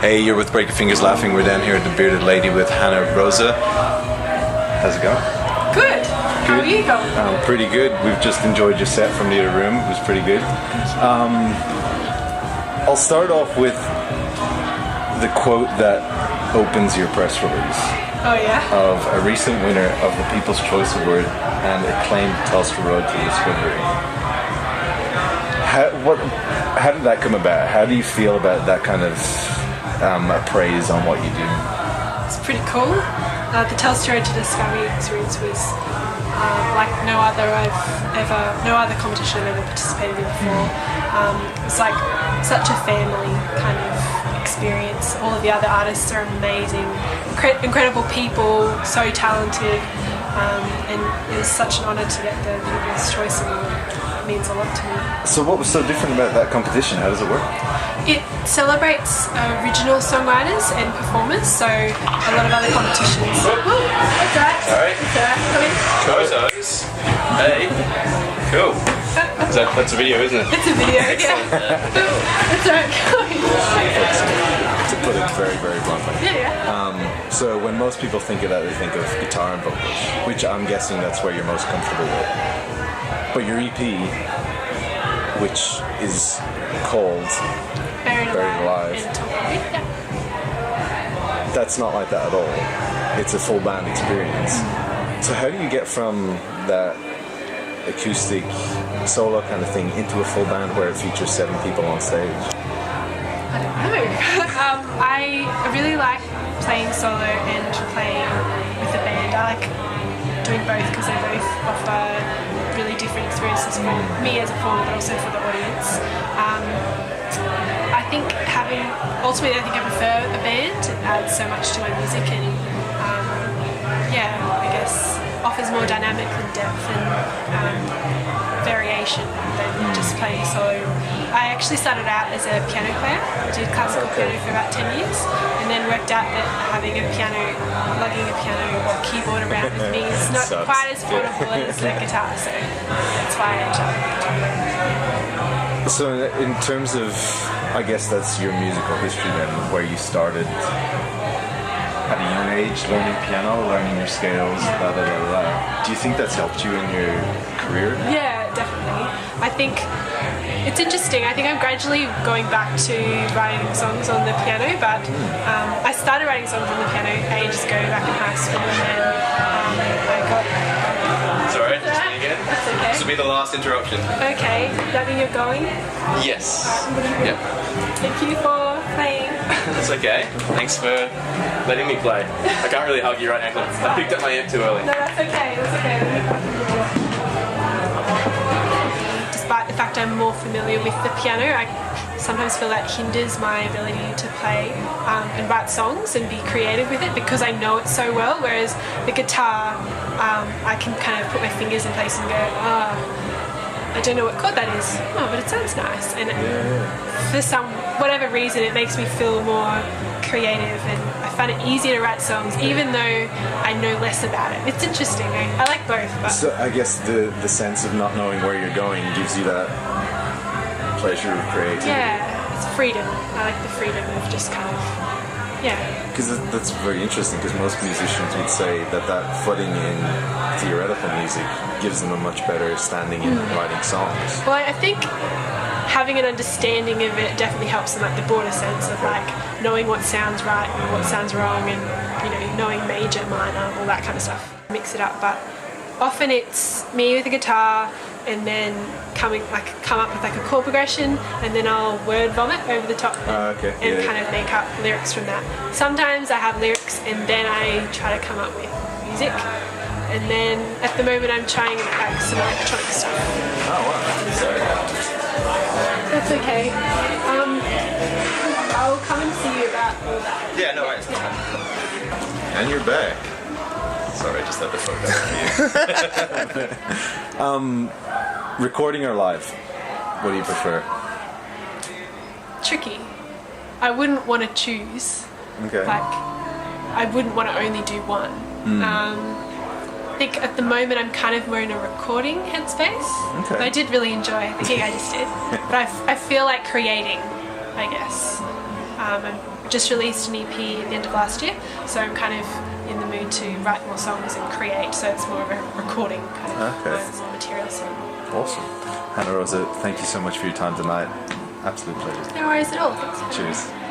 Hey, you're with Break Your Fingers Laughing. We're down here at the Bearded Lady with Hannah Rosa. How's it going? Good. How are you going? Pretty good. We've just enjoyed your set from the other room. It was pretty good. I'll start off with the quote that opens your press release. Oh yeah? Of a recent winner of the People's Choice Award and acclaimed Telstra Road to Discovery. How did that come about? How do you feel about that kind of praise on what you do? It's pretty cool. The Telstra Road to Discovery experience was like no other competition I've ever participated in before. It's like such a family kind of experience. All of the other artists are amazing, incredible people, so talented, and it was such an honour to get the People's Choice Award. It means a lot to me. So what was so different about that competition? How does it work? It celebrates original songwriters and performers, so a lot of other competitions. Oh, that's right. Sorry. That's right. Come in. Photos. Hey. Cool. That's a video, isn't it? It's a video, yeah. That's right. To put it very, very bluntly. Yeah. So when most people think of that, they think of guitar and vocals, which I'm guessing that's where you're most comfortable with. But your EP, which is called Buried Alive, and Talking. Yeah. That's not like that at all. It's a full band experience. So how do you get from that acoustic solo kind of thing into a full band where it features 7 people on stage? I don't know. I really like playing solo and playing with a band. I like doing both because they both offer really different experiences for me as a performer, but also for the audience. Ultimately, I think I prefer a band. It adds so much to my music and I guess offers more dynamic and depth and variation than just playing solo. I actually started out as a piano player. I did classical piano for about 10 years and then worked out that lugging a piano or keyboard around with me is not quite as portable as a guitar, so that's why I ended up with guitar. So in terms of, I guess that's your musical history then, where you started at a young age learning piano, learning your scales, Do you think that's helped you in your career? Yeah, definitely. I think it's interesting. I think I'm gradually going back to writing songs on the piano, but I started writing songs on the piano ages ago back in high school, and then I got... Sorry, just me again. That's okay. This will be the last interruption. Okay, does that mean you're going? Yes. Yep. Thank you for playing. That's okay. Thanks for letting me play. I can't really hug you right now. I picked up my amp too early. No, that's okay. That's okay. Despite the fact I'm more familiar with the piano, I sometimes feel that hinders my ability to play and write songs and be creative with it because I know it so well, whereas the guitar, I can kind of put my fingers in place and go, I don't know what chord that is. Oh, but it sounds nice. And for whatever reason, it makes me feel more creative, and I find it easier to write songs, even though I know less about it. It's interesting. I like both. But. So I guess the sense of not knowing where you're going gives you that pleasure of creativity. Yeah, it's freedom. I like the freedom of just kind of, Because that's very interesting, because most musicians would say that footing in theoretical music gives them a much better standing in writing songs. Well, I think having an understanding of it definitely helps in like the broader sense of like knowing what sounds right and what sounds wrong, and knowing major, minor, all that kind of stuff. Mix it up, but often it's me with a guitar and then come up with like a chord progression, and then I'll word vomit over the top and kind of make up lyrics from that. Sometimes I have lyrics and then I try to come up with music, and then at the moment I'm trying like some electronic stuff. Oh wow, sorry. That's okay. I'll come and see you about all that. Yeah, no worries. And you're back. Sorry, I just had the photo. Recording or live? What do you prefer? Tricky. I wouldn't want to choose. Okay. Like, I wouldn't want to only do one. I think at the moment I'm kind of more in a recording headspace. Okay. But I did really enjoy the gig I just did. But I feel like creating, I guess. And just released an EP at the end of last year, so I'm kind of in the mood to write more songs and create, so it's more of a recording kind of material. So. Awesome. Hannah Rosa, thank you so much for your time tonight. Absolute pleasure. No worries at all. Thanks. Cheers.